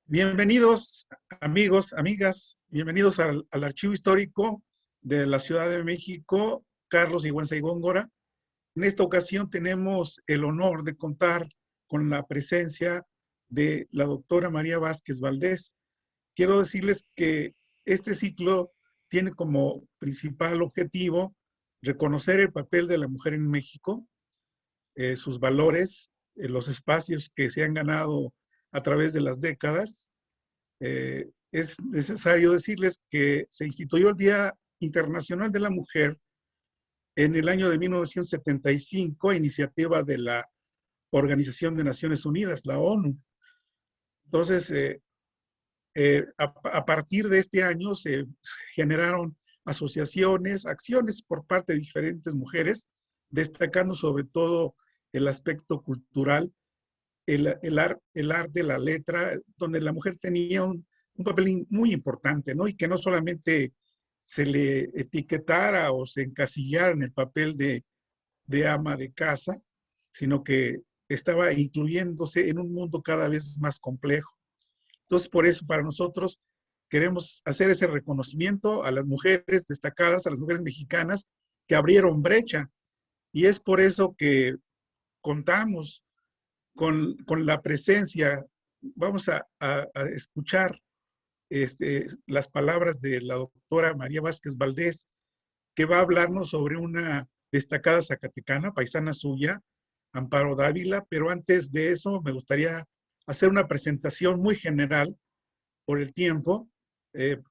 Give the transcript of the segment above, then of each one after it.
Bienvenidos, amigos, amigas, bienvenidos al Archivo Histórico de la Ciudad de México, Carlos Sigüenza y Góngora. En esta ocasión tenemos el honor de contar con la presencia de la doctora María Vázquez Valdés. Quiero decirles que este ciclo tiene como principal objetivo reconocer el papel de la mujer en México, sus valores, los espacios que se han ganado a través de las décadas. Es necesario decirles que se instituyó el Día Internacional de la Mujer en el año de 1975 a iniciativa de la Organización de Naciones Unidas, la ONU. Entonces, a partir de este año se generaron asociaciones, acciones por parte de diferentes mujeres, destacando sobre todo el aspecto cultural, el arte, la letra, donde la mujer tenía un papel muy importante, ¿no? Y que no solamente se le etiquetara o se encasillara en el papel de ama de casa, sino que estaba incluyéndose en un mundo cada vez más complejo. Entonces, por eso para nosotros queremos hacer ese reconocimiento a las mujeres destacadas, a las mujeres mexicanas que abrieron brecha. Y es por eso que contamos con la presencia. Vamos a escuchar las palabras de la doctora María Vázquez Valdés, que va a hablarnos sobre una destacada zacatecana, paisana suya, Amparo Dávila, pero antes de eso me gustaría hacer una presentación muy general por el tiempo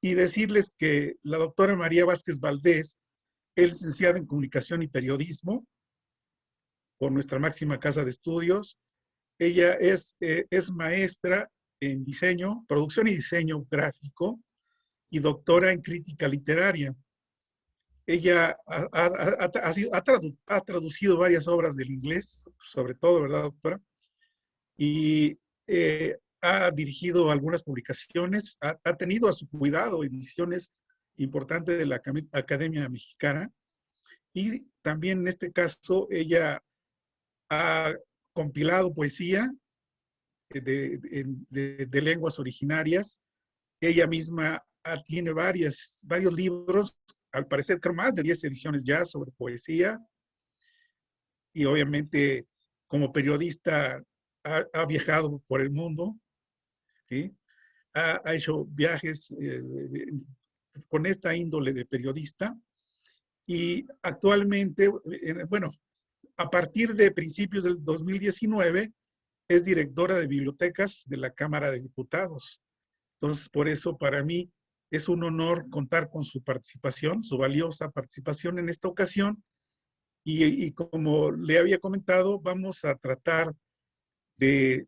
y decirles que la doctora María Vázquez Valdés es licenciada en Comunicación y Periodismo por nuestra máxima casa de estudios. Ella es maestra en diseño, producción y diseño gráfico y doctora en crítica literaria. Ella ha traducido varias obras del inglés, sobre todo, ¿verdad, doctora? Y ha dirigido algunas publicaciones, ha tenido a su cuidado ediciones importantes de la Academia Mexicana, y también en este caso ella ha compilado poesía de lenguas originarias. Ella misma tiene varios libros, al parecer creo más de 10 ediciones ya sobre poesía, y obviamente como periodista ha viajado por el mundo, ¿sí? Ha hecho viajes con esta índole de periodista, y actualmente, bueno, a partir de principios del 2019, es directora de bibliotecas de la Cámara de Diputados. Entonces, por eso para mí es un honor contar con su participación, su valiosa participación en esta ocasión. Y como le había comentado, vamos a tratar de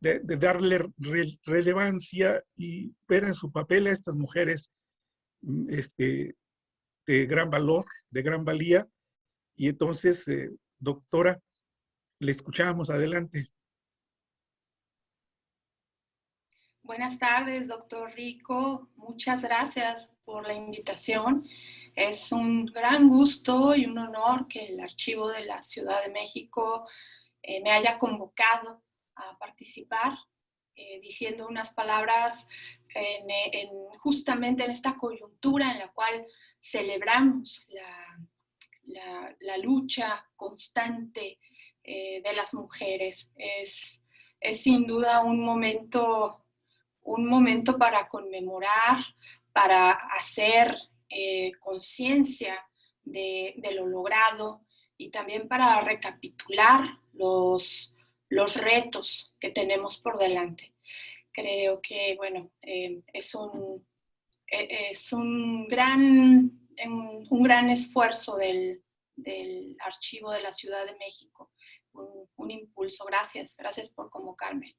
darle relevancia y ver en su papel a estas mujeres de gran valor, de gran valía. Y entonces, doctora, le escuchamos, adelante. Buenas tardes, doctor Rico. Muchas gracias por la invitación. Es un gran gusto y un honor que el Archivo de la Ciudad de México me haya convocado a participar, diciendo unas palabras justamente en esta coyuntura en la cual celebramos la lucha constante de las mujeres. Es sin duda un momento para conmemorar, para hacer conciencia de lo logrado y también para recapitular los retos que tenemos por delante. Creo que, bueno, es un gran esfuerzo del Archivo de la Ciudad de México, un impulso. Gracias por convocarme.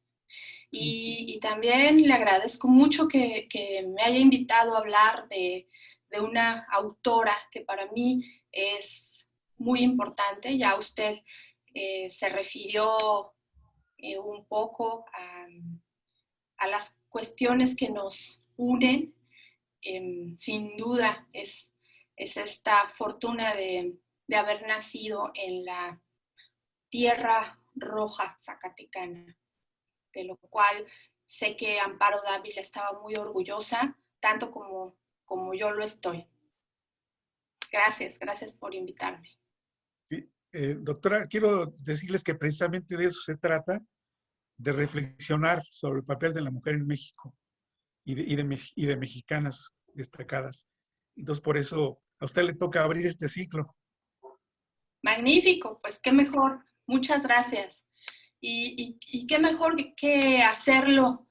Y también le agradezco mucho que me haya invitado a hablar de una autora que para mí es muy importante. Ya usted se refirió un poco a las cuestiones que nos unen. Sin duda es esta fortuna de haber nacido en la tierra roja zacatecana, de lo cual sé que Amparo Dávila estaba muy orgullosa, tanto como yo lo estoy. Gracias por invitarme. Sí, doctora, quiero decirles que precisamente de eso se trata, de reflexionar sobre el papel de la mujer en México y de mexicanas destacadas. Entonces, por eso a usted le toca abrir este ciclo. Magnífico, pues qué mejor. Muchas gracias. Y qué mejor que hacerlo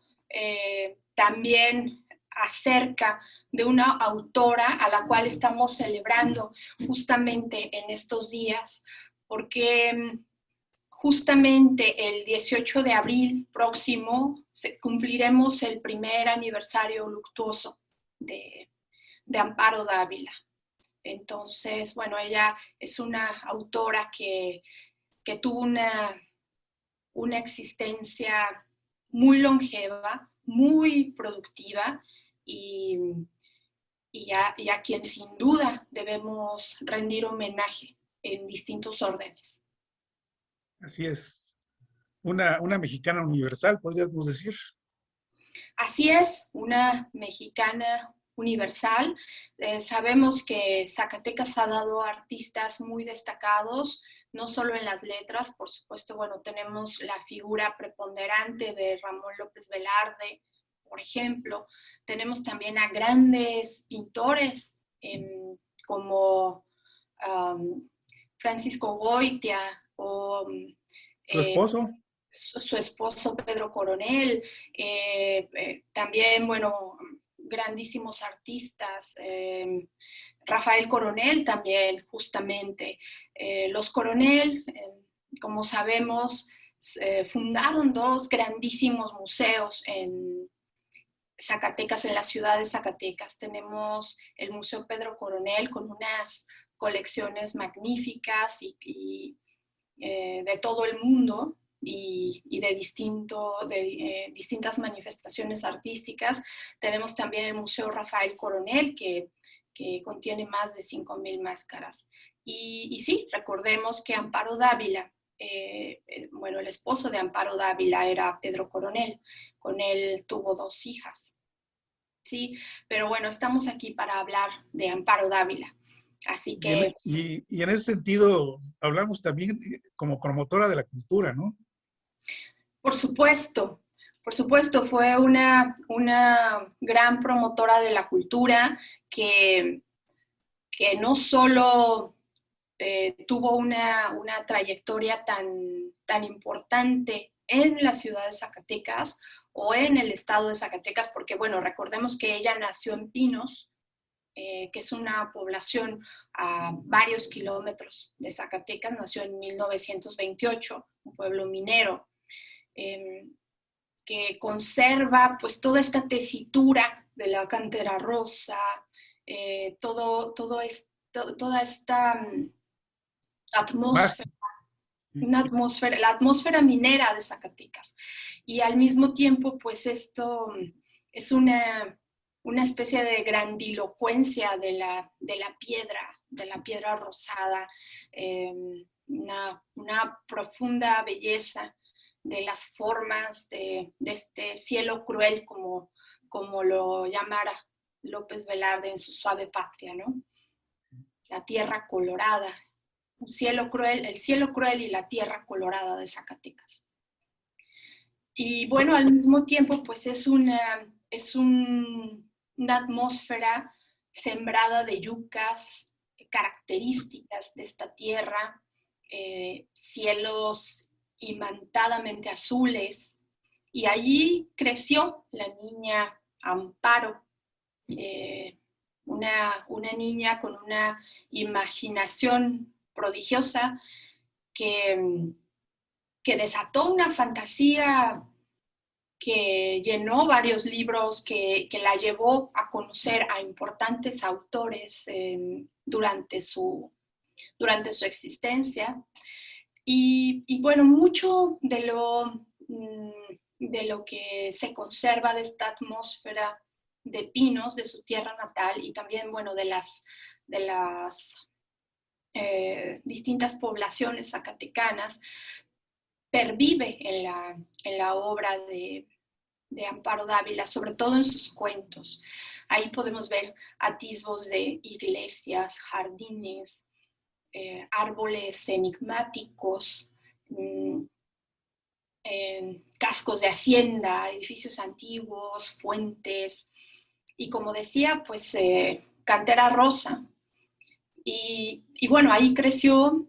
también acerca de una autora a la cual estamos celebrando justamente en estos días, porque justamente el 18 de abril próximo cumpliremos el primer aniversario luctuoso de Amparo Dávila. Entonces, bueno, ella es una autora que tuvo una existencia muy longeva, muy productiva y a quien sin duda debemos rendir homenaje en distintos órdenes. Así es. Una mexicana universal, podríamos decir. Así es, una mexicana universal. Sabemos que Zacatecas ha dado artistas muy destacados, no solo en las letras, por supuesto, bueno, tenemos la figura preponderante de Ramón López Velarde, por ejemplo. Tenemos también a grandes pintores como Francisco Goitia o Su esposo, su esposo Pedro Coronel, también, bueno, grandísimos artistas, Rafael Coronel también, justamente. Los Coronel, como sabemos, fundaron dos grandísimos museos en Zacatecas, en la ciudad de Zacatecas. Tenemos el Museo Pedro Coronel con unas colecciones magníficas y de todo el mundo y de distintas manifestaciones artísticas. Tenemos también el Museo Rafael Coronel, que contiene más de 5,000 máscaras. Y sí, recordemos que Amparo Dávila, bueno, el esposo de Amparo Dávila era Pedro Coronel, con él tuvo 2 hijas. Sí, pero bueno, estamos aquí para hablar de Amparo Dávila. Así que y en ese sentido hablamos también como promotora de la cultura, ¿no? Por supuesto, fue una gran promotora de la cultura que no solo tuvo una trayectoria tan importante en la ciudad de Zacatecas o en el estado de Zacatecas, porque bueno, recordemos que ella nació en Pinos, que es una población a varios kilómetros de Zacatecas, nació en 1928, un pueblo minero, eh, que conserva pues toda esta tesitura de la cantera rosa, toda esta Más, atmósfera, la atmósfera minera de Zacatecas. Y al mismo tiempo, pues esto es una especie de grandilocuencia de la piedra rosada, una profunda belleza de las formas de este cielo cruel, como lo llamara López Velarde en su Suave Patria, ¿no? La tierra colorada, un cielo cruel, el cielo cruel y la tierra colorada de Zacatecas. Y bueno, al mismo tiempo, pues es una atmósfera sembrada de yucas características de esta tierra, cielos imantadamente azules, y allí creció la niña Amparo, una niña con una imaginación prodigiosa que, que desató una fantasía que llenó varios libros, que la llevó a conocer a importantes autores durante su existencia. Y bueno, mucho de lo que se conserva de esta atmósfera de Pinos, de su tierra natal, y también, bueno, de las distintas poblaciones zacatecanas, pervive en la obra de Amparo Dávila, sobre todo en sus cuentos. Ahí podemos ver atisbos de iglesias, jardines, árboles enigmáticos, cascos de hacienda, edificios antiguos, fuentes, y como decía, pues cantera rosa. Y bueno, ahí creció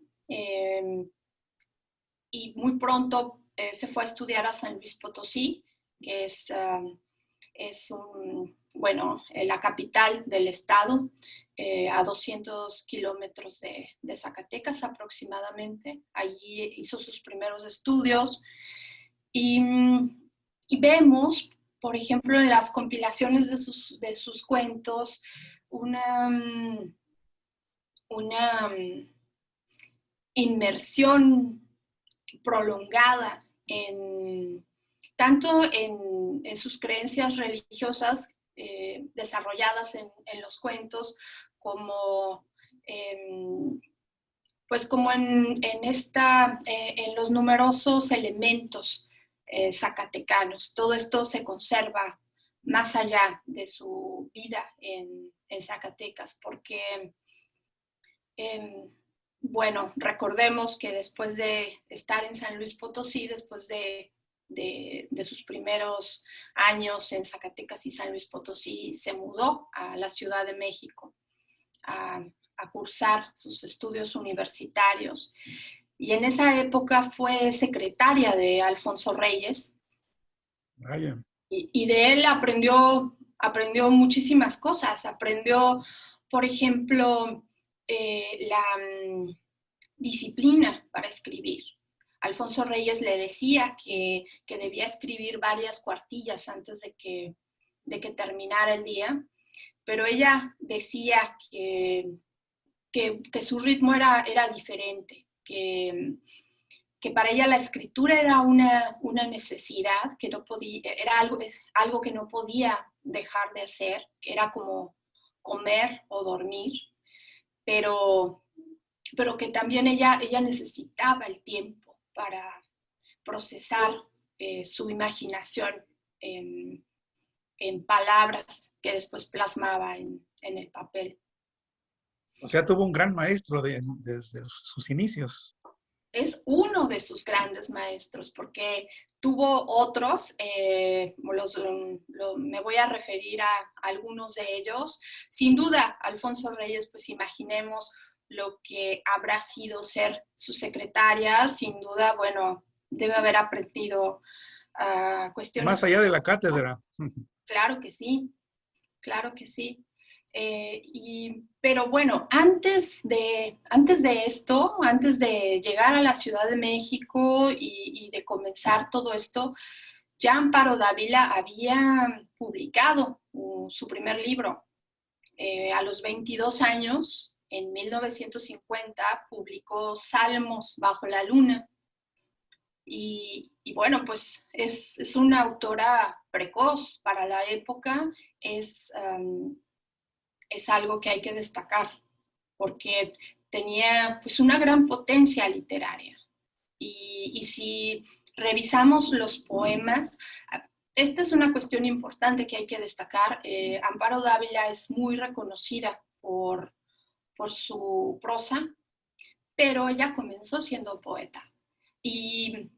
y muy pronto se fue a estudiar a San Luis Potosí, que es la capital del estado, a 200 kilómetros de Zacatecas aproximadamente. Allí hizo sus primeros estudios y, y vemos, por ejemplo, en las compilaciones de sus cuentos, una inmersión prolongada tanto en sus creencias religiosas desarrolladas en los cuentos, como pues como en los numerosos elementos zacatecanos. Todo esto se conserva más allá de su vida en Zacatecas, porque bueno, recordemos que después de estar en San Luis Potosí, después de sus primeros años en Zacatecas y San Luis Potosí, se mudó a la Ciudad de México a cursar sus estudios universitarios. Y en esa época fue secretaria de Alfonso Reyes. Vaya. Y de él aprendió muchísimas cosas. Aprendió, por ejemplo, la disciplina para escribir. Alfonso Reyes le decía que debía escribir varias cuartillas antes de que terminara el día, pero ella decía que su ritmo era diferente, que para ella la escritura era una necesidad, que no podía, era algo que no podía dejar de hacer, que era como comer o dormir, pero que también ella necesitaba el tiempo para procesar su imaginación en palabras que después plasmaba en el papel. O sea, tuvo un gran maestro desde sus inicios. Es uno de sus grandes maestros, porque tuvo otros, me voy a referir a algunos de ellos. Sin duda, Alfonso Reyes, pues imaginemos lo que habrá sido ser su secretaria. Sin duda, bueno, debe haber aprendido cuestiones. Más allá de la cátedra. Claro que sí, claro que sí. Pero bueno, antes de esto, antes de llegar a la Ciudad de México y de comenzar todo esto, ya Amparo Dávila había publicado su primer libro. A los 22 años, en 1950, publicó Salmos bajo la luna. Y bueno, pues es una autora precoz para la época. Es algo que hay que destacar, porque tenía pues una gran potencia literaria. Y si revisamos los poemas, esta es una cuestión importante que hay que destacar. Amparo Dávila es muy reconocida por su prosa, pero ella comenzó siendo poeta. Y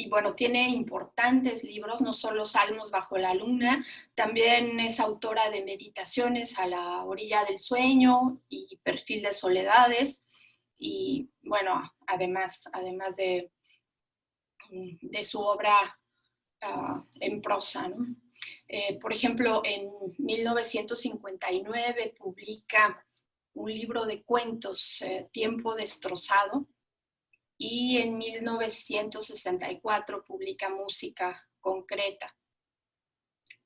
bueno, tiene importantes libros, no solo Salmos bajo la luna, también es autora de Meditaciones a la orilla del sueño y Perfil de soledades. Y bueno, además de su obra en prosa, ¿no? Por ejemplo, en 1959 publica un libro de cuentos, Tiempo destrozado, y en 1964 publica Música concreta.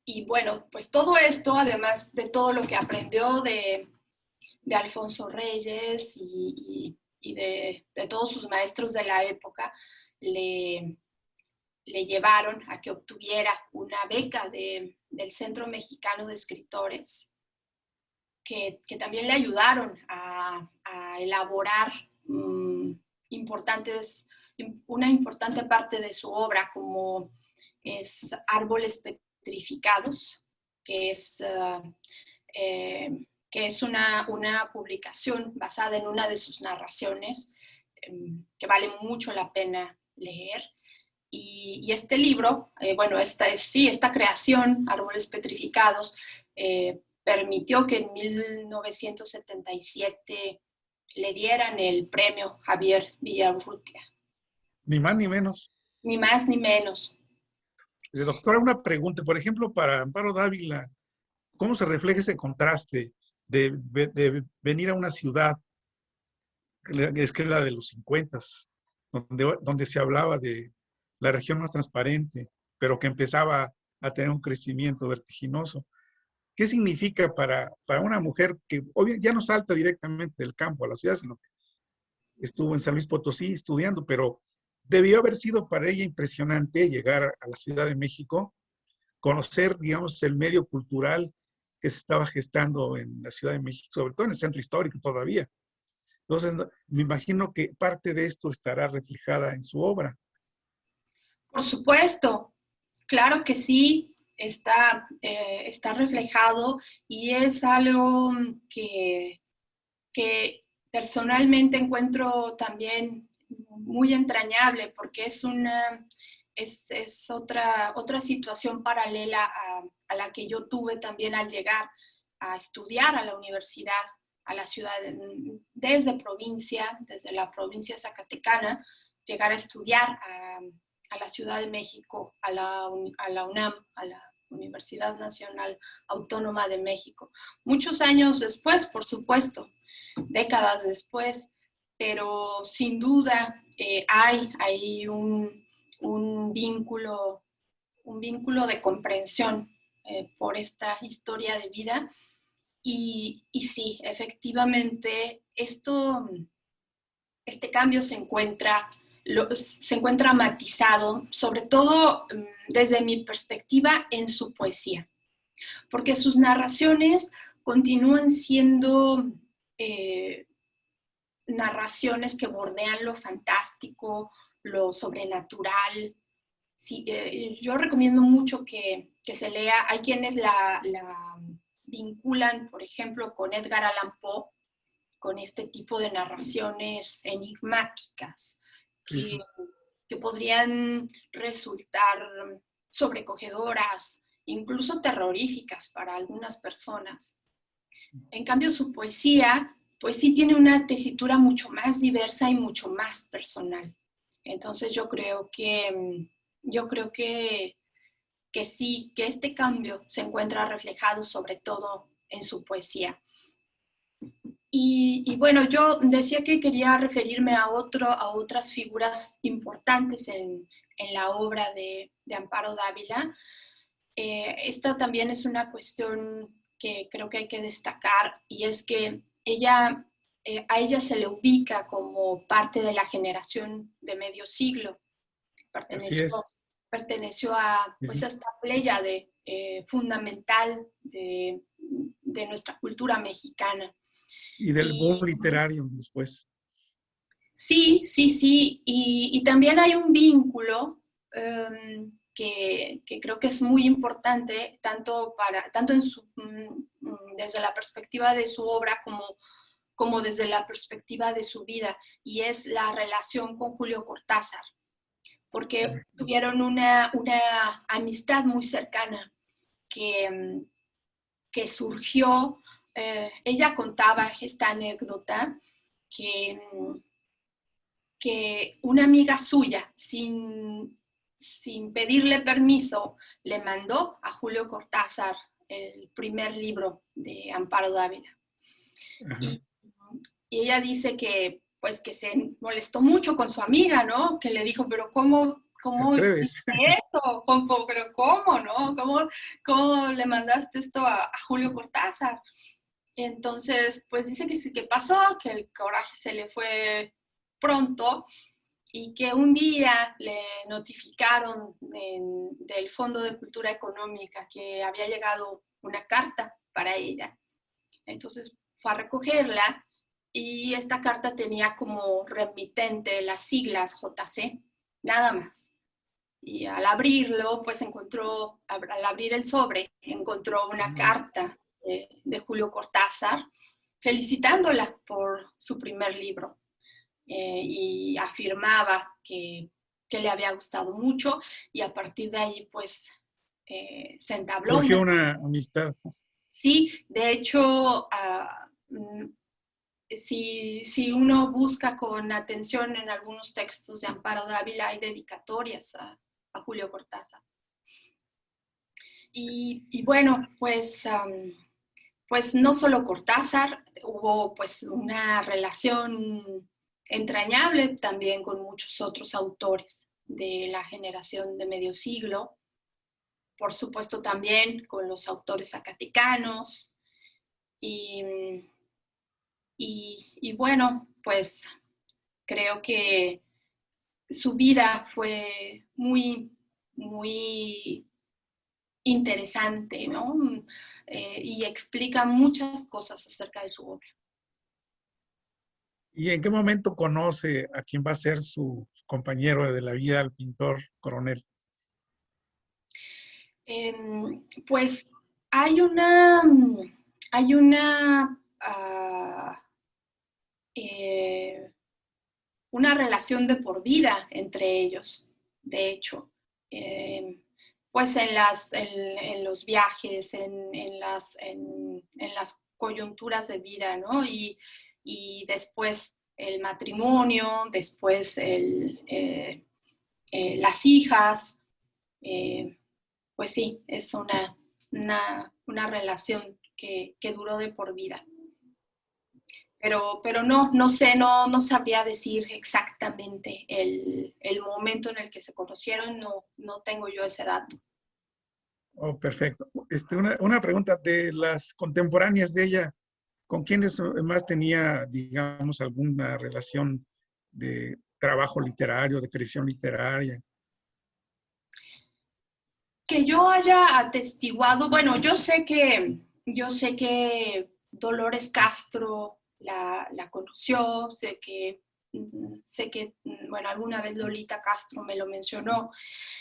Y bueno, pues todo esto, además de todo lo que aprendió de Alfonso Reyes y de todos sus maestros de la época, le llevaron a que obtuviera una beca del Centro Mexicano de Escritores, que también le ayudaron a elaborar una importante parte de su obra, como es Árboles Petrificados, que es, que es una publicación basada en una de sus narraciones, que vale mucho la pena leer. Y este libro, bueno, esta creación, Árboles Petrificados, permitió que en 1977 le dieran el premio Javier Villaurrutia. Ni más ni menos. Ni más ni menos. Doctora, una pregunta. Por ejemplo, para Amparo Dávila, ¿cómo se refleja ese contraste de venir a una ciudad, que es la de los 50, donde se hablaba de la región más transparente, pero que empezaba a tener un crecimiento vertiginoso? ¿Qué significa para una mujer que ya no salta directamente del campo a la ciudad, sino que estuvo en San Luis Potosí estudiando, pero debió haber sido para ella impresionante llegar a la Ciudad de México, conocer, digamos, el medio cultural que se estaba gestando en la Ciudad de México, sobre todo en el centro histórico todavía? Entonces, me imagino que parte de esto estará reflejada en su obra. Por supuesto, claro que sí, está reflejado y es algo que personalmente encuentro también muy entrañable, porque es otra situación paralela a la que yo tuve también al llegar a estudiar a la universidad, a la ciudad, desde la provincia zacatecana, llegar a estudiar a la Ciudad de México, a la UNAM, a la Universidad Nacional Autónoma de México. Muchos años después, por supuesto, décadas después, pero sin duda hay un vínculo de comprensión por esta historia de vida. Y sí, efectivamente, este cambio se encuentra matizado, sobre todo desde mi perspectiva, en su poesía, porque sus narraciones continúan siendo narraciones que bordean lo fantástico, lo sobrenatural. Sí, yo recomiendo mucho que se lea. Hay quienes la vinculan, por ejemplo, con Edgar Allan Poe, con este tipo de narraciones enigmáticas Sí, sí. que podrían resultar sobrecogedoras, incluso terroríficas para algunas personas. En cambio, su poesía, pues sí tiene una tesitura mucho más diversa y mucho más personal. Entonces yo creo que sí, que este cambio se encuentra reflejado sobre todo en su poesía. Y bueno, yo decía que quería referirme a otras figuras importantes en la obra de Amparo Dávila. Esta también es una cuestión que creo que hay que destacar, y es que a ella se le ubica como parte de la generación de medio siglo. Así es. Perteneció a, Sí, pues, sí. a esta pléyade fundamental de nuestra cultura mexicana. Y del boom Y literario después. sí, sí, sí, y también hay un vínculo que creo que es muy importante, tanto desde la perspectiva de su obra como desde la perspectiva de su vida, y es la relación con Julio Cortázar, porque tuvieron una amistad muy cercana que surgió. Ella contaba esta anécdota que una amiga suya, sin pedirle permiso, le mandó a Julio Cortázar el primer libro de Amparo Dávila. Ajá. Y, y ella dice que, pues, que se molestó mucho con su amiga, ¿no? Que le dijo, pero ¿Te ¿cómo atreves? hiciste esto? ¿Pero cómo, no? ¿Cómo le mandaste esto a Julio Cortázar? Entonces, pues dice que sí, que pasó, que el coraje se le fue pronto, y que un día le notificaron del Fondo de Cultura Económica que había llegado una carta para ella. Entonces fue a recogerla, y esta carta tenía como remitente las siglas JC, nada más. y al abrirlo, pues al abrir el sobre, encontró una carta de Julio Cortázar felicitándola por su primer libro y afirmaba que le había gustado mucho y a partir de ahí pues se entabló Surgió una... una amistad. Sí, de hecho, si uno busca con atención en algunos textos de Amparo Dávila, hay dedicatorias a Julio Cortázar. Y bueno, pues no solo Cortázar, hubo pues una relación entrañable también con muchos otros autores de la generación de medio siglo, por supuesto también con los autores zacatecanos y bueno, pues creo que su vida fue muy, muy interesante, ¿no? Y explica muchas cosas acerca de su obra. ¿Y en qué momento conoce a quien va a ser su compañero de la vida, al pintor Coronel? Pues hay eh, una relación de por vida entre ellos, de hecho. Pues en los viajes, en las coyunturas de vida, ¿no? Y después el matrimonio, después las hijas, pues sí, es una relación que duró de por vida. Pero no sé, no sabría decir exactamente el momento en el que se conocieron, no tengo yo ese dato. Oh, perfecto. Una pregunta de las contemporáneas de ella, ¿con quiénes más tenía, digamos, alguna relación de trabajo literario, de creación literaria? Que yo haya atestiguado, bueno, yo sé que Dolores Castro la conoció, bueno, alguna vez Lolita Castro me lo mencionó,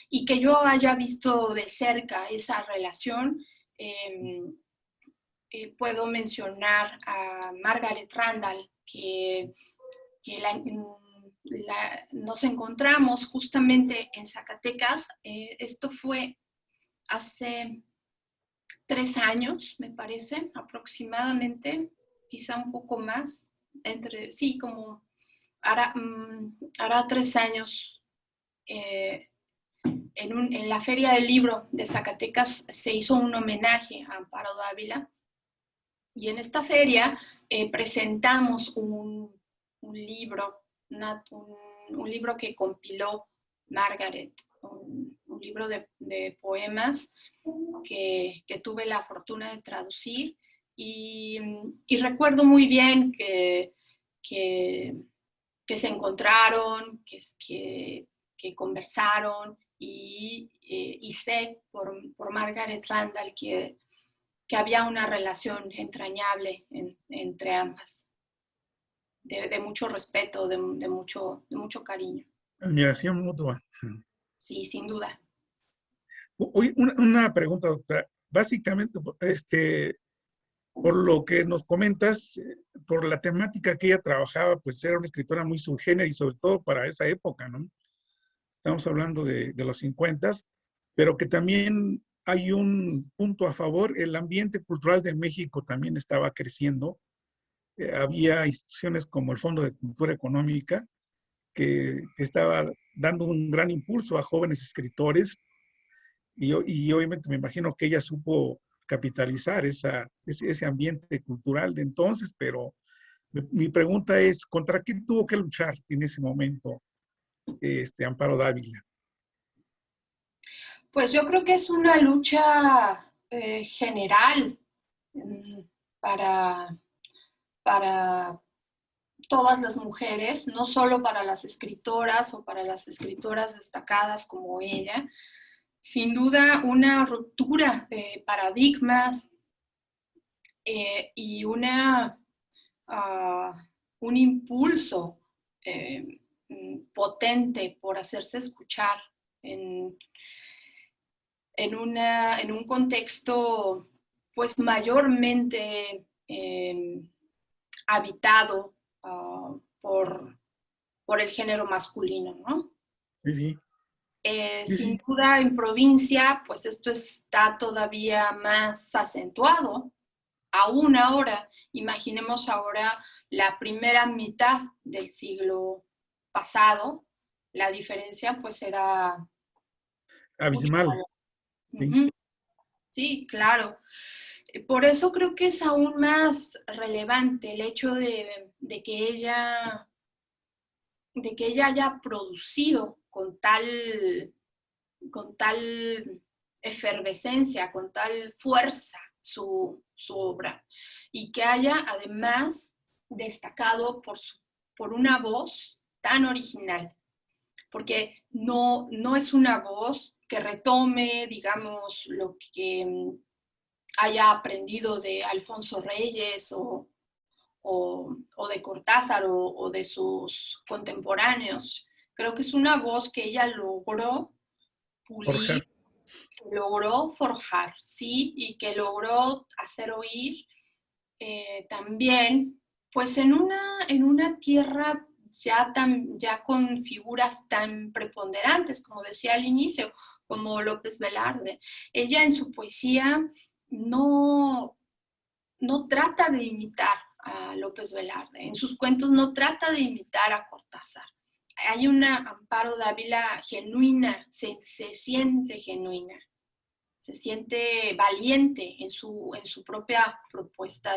y que yo haya visto de cerca esa relación, puedo mencionar a Margaret Randall, que nos encontramos justamente en Zacatecas. Esto fue hace 3 años, me parece, aproximadamente, quizá un poco más, sí, como hará 3 años. En la Feria del Libro de Zacatecas se hizo un homenaje a Amparo Dávila y en esta feria presentamos un libro, un libro que compiló Margaret, un libro de poemas que tuve la fortuna de traducir y recuerdo muy bien que se encontraron, que conversaron y sé por Margaret Randall que había una relación entrañable entre ambas, de mucho respeto, de mucho cariño. Admiración mutua. Sí, sin duda. Hoy, una pregunta, doctora. Básicamente, por lo que nos comentas, por la temática que ella trabajaba, pues era una escritora muy subgénero y sobre todo para esa época, ¿no? Estamos hablando de los 50, pero que también hay un punto a favor, el ambiente cultural de México también estaba creciendo. Había instituciones como el Fondo de Cultura Económica que estaba dando un gran impulso a jóvenes escritores y obviamente me imagino que ella supo capitalizar ese ambiente cultural de entonces, pero mi pregunta es, ¿contra qué tuvo que luchar en ese momento Amparo Dávila? Pues yo creo que es una lucha general mm, para, para todas las mujeres, no solo para las escritoras o para las escritoras destacadas como ella. Sin duda, una ruptura de paradigmas y un impulso potente por hacerse escuchar en en un contexto pues mayormente habitado por el género masculino, ¿no? Sí, sí. Sí, Sin sí. duda en provincia, pues esto está todavía más acentuado. Aún ahora, imaginemos ahora la primera mitad del siglo pasado, la diferencia pues era mucho Abismal. mayor. Sí. Uh-huh. Sí, claro. Por eso creo que es aún más relevante el hecho de que ella haya producido con tal efervescencia, con tal fuerza su obra, y que haya además destacado por una voz tan original, porque no es una voz que retome, digamos, lo que haya aprendido de Alfonso Reyes o de Cortázar o de sus contemporáneos. Creo que es una voz que ella logró pulir, Forjar. logró forjar, ¿sí? Y que logró hacer oír también, pues en una tierra ya con figuras tan preponderantes, como decía al inicio, como López Velarde. Ella en su poesía no, no trata de imitar a López Velarde, en sus cuentos no trata de imitar a Cortázar. Hay una Amparo Dávila genuina, se siente genuina, se siente valiente en su propia propuesta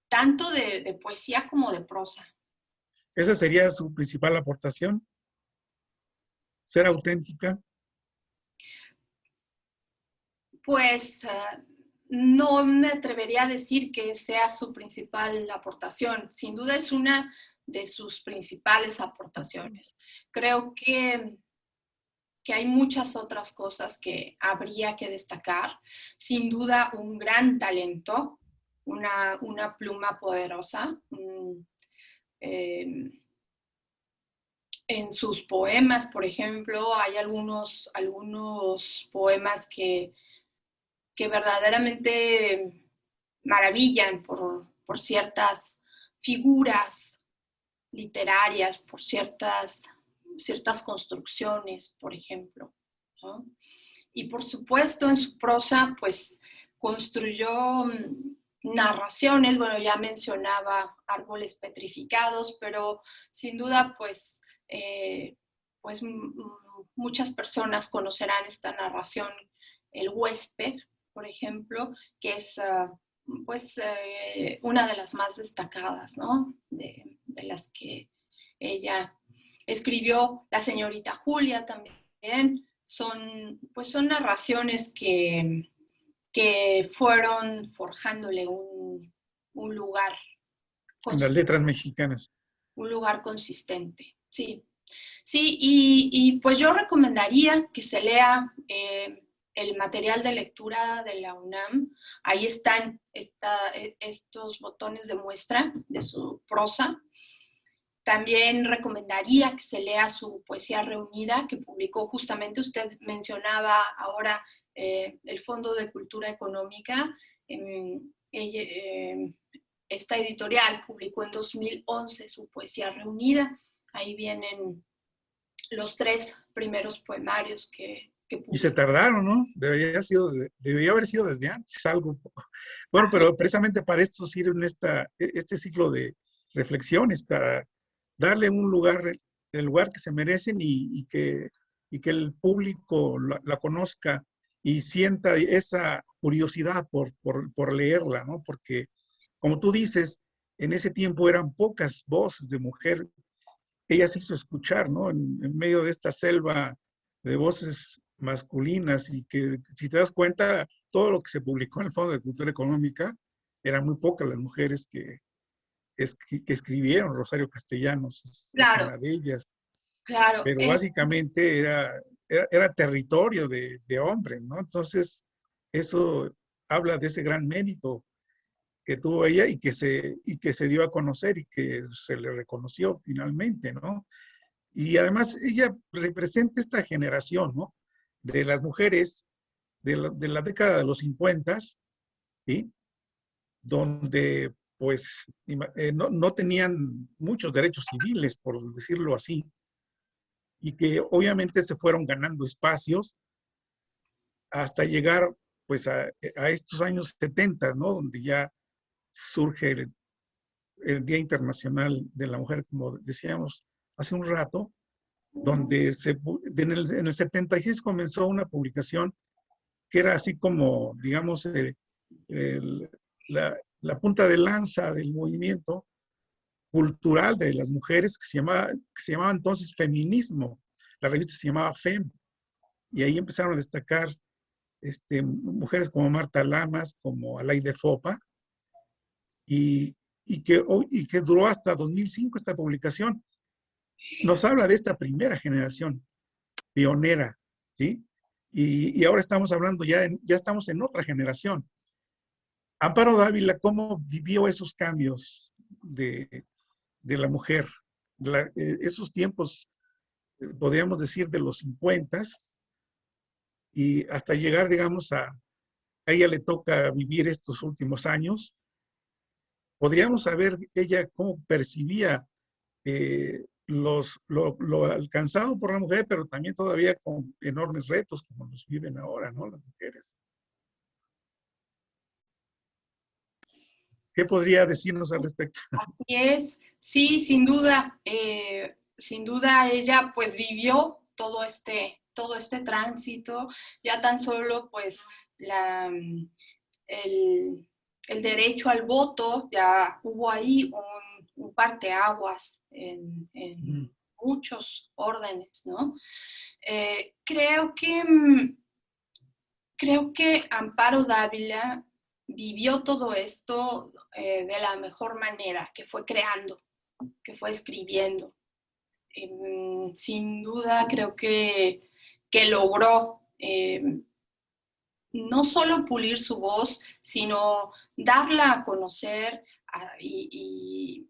tanto de poesía como de prosa. Esa sería su principal aportación, ser auténtica. Pues no me atrevería a decir que sea su principal aportación. Sin duda es una de sus principales aportaciones. Creo que hay muchas otras cosas que habría que destacar. Sin duda un gran talento, una pluma poderosa. Eh, en sus poemas, por ejemplo, hay algunos poemas que verdaderamente maravillan por ciertas figuras literarias, por ciertas construcciones, por ejemplo, ¿no? Y por supuesto en su prosa, pues construyó narraciones, bueno, ya mencionaba Árboles Petrificados, pero sin duda, pues muchas personas conocerán esta narración, El huésped, por ejemplo, que es una de las más destacadas, ¿no? De las que ella escribió. La señorita Julia también. Son narraciones que fueron forjándole un lugar En las letras mexicanas. un lugar consistente. Sí, sí, pues yo recomendaría que se lea el material de lectura de la UNAM. Ahí están estos botones de muestra de su prosa. También recomendaría que se lea su poesía reunida, que publicó justamente, usted mencionaba ahora el Fondo de Cultura Económica. Esta editorial publicó en 2011 su poesía reunida. Ahí vienen los 3 primeros poemarios que Y se publicó. tardaron, ¿no? Debería haber sido desde antes algo. Bueno, pero precisamente para esto sirve este ciclo de reflexiones, para darle un lugar, el lugar que se merecen y que el público la conozca y sienta esa curiosidad por leerla, ¿no? Porque, como tú dices, en ese tiempo eran pocas voces de mujer. Ella se hizo escuchar, ¿no? En medio de esta selva de voces masculinas y que, si te das cuenta, todo lo que se publicó en el Fondo de Cultura Económica, eran muy pocas las mujeres que escribieron. Rosario Castellanos es Claro, una de ellas, claro. pero básicamente era territorio de hombres, ¿no? Entonces, eso habla de ese gran mérito que tuvo ella y que se dio a conocer y que se le reconoció finalmente, ¿no? Y además ella representa esta generación, ¿no? De las mujeres de la década de los 50, ¿sí? Donde pues no tenían muchos derechos civiles, por decirlo así, y que obviamente se fueron ganando espacios hasta llegar pues a estos años 70, ¿no? Donde ya surge el Día Internacional de la Mujer, como decíamos hace un rato, donde en el 76 comenzó una publicación que era así como, digamos, la punta de lanza del movimiento cultural de las mujeres que se llamaba entonces Feminismo. La revista se llamaba FEM. Y ahí empezaron a destacar mujeres como Marta Lamas, como Alaide Fopa, y, y que duró hasta 2005 esta publicación. Nos habla de esta primera generación pionera, ¿sí? Y ahora estamos hablando, ya estamos en otra generación. Amparo Dávila, ¿cómo vivió esos cambios de la mujer? Esos tiempos, podríamos decir, de los 50 y hasta llegar, digamos, a ella le toca vivir estos últimos años. Podríamos saber ella cómo percibía lo alcanzado por la mujer, pero también todavía con enormes retos como los viven ahora, ¿no? Las mujeres. ¿Qué podría decirnos al respecto? Así es, sí, sin duda ella pues vivió todo este tránsito, ya tan solo pues el, el derecho al voto, ya hubo ahí un parteaguas en muchos órdenes, ¿no? Creo que Amparo Dávila vivió todo esto de la mejor manera, que fue creando, que fue escribiendo. Sin duda creo que logró no solo pulir su voz, sino darla a conocer y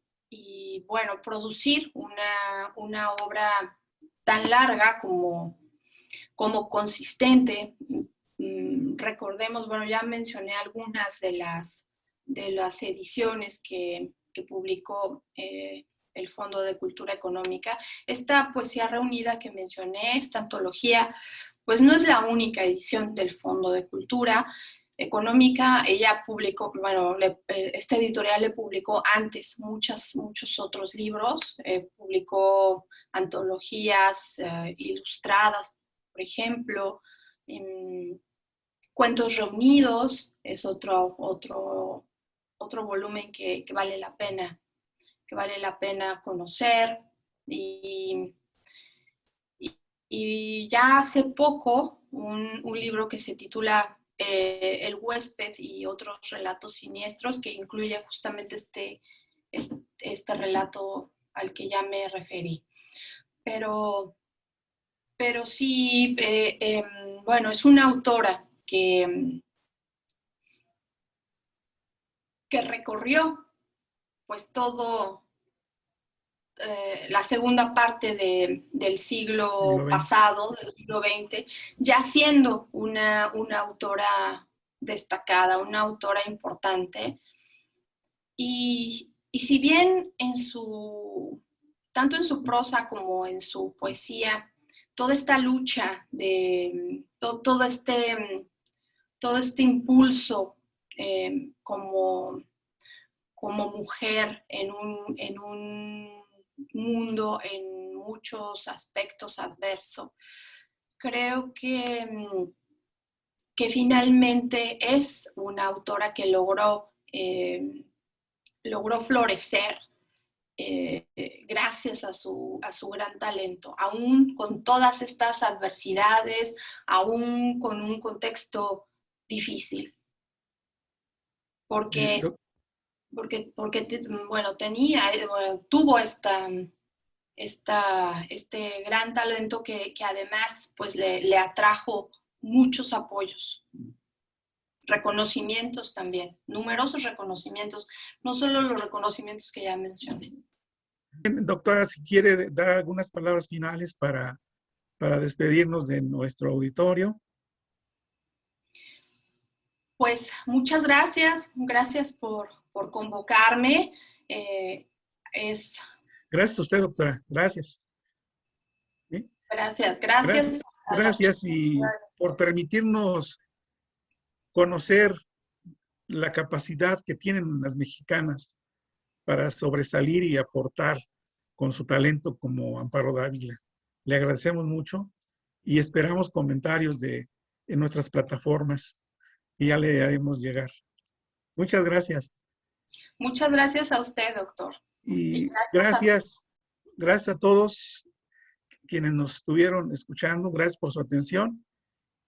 bueno, producir una obra tan larga como consistente. Recordemos, bueno, ya mencioné algunas de las ediciones que publicó el Fondo de Cultura Económica. Esta poesía reunida que mencioné, esta antología, pues no es la única edición del Fondo de Cultura Económica. Ella publicó, bueno, esta editorial le publicó antes muchos otros libros, publicó antologías ilustradas, por ejemplo, Cuentos Reunidos es otro volumen que vale la pena conocer. Y ya hace poco, un libro que se titula El huésped y otros relatos siniestros, que incluye justamente este relato al que ya me referí. Pero sí, bueno, es una autora que recorrió pues todo la segunda parte del siglo pasado, del siglo XX, ya siendo una autora destacada, una autora importante. Y si bien tanto en su prosa como en su poesía, toda esta lucha, todo este impulso como mujer en un mundo en muchos aspectos adverso, creo que finalmente es una autora que logró florecer gracias a su gran talento, aún con todas estas adversidades, aún con un contexto difícil. Porque bueno, tuvo este gran talento que además pues le atrajo muchos apoyos, reconocimientos también, numerosos reconocimientos, no solo los reconocimientos que ya mencioné. Doctora, si quiere dar algunas palabras finales para despedirnos de nuestro auditorio. Pues muchas gracias por convocarme. Es Gracias a usted, doctora. Gracias. ¿Sí? Gracias, Gracias, gracias a la gracias y por permitirnos conocer la capacidad que tienen las mexicanas para sobresalir y aportar con su talento como Amparo Dávila. Le agradecemos mucho y esperamos comentarios en nuestras plataformas y ya le haremos llegar. Muchas gracias. Muchas gracias a usted, doctor. Y Y gracias a gracias a todos quienes nos estuvieron escuchando. Gracias por su atención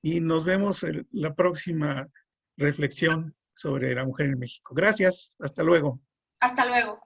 y nos vemos en la próxima reflexión sobre la mujer en México. Gracias. Hasta luego. Hasta luego.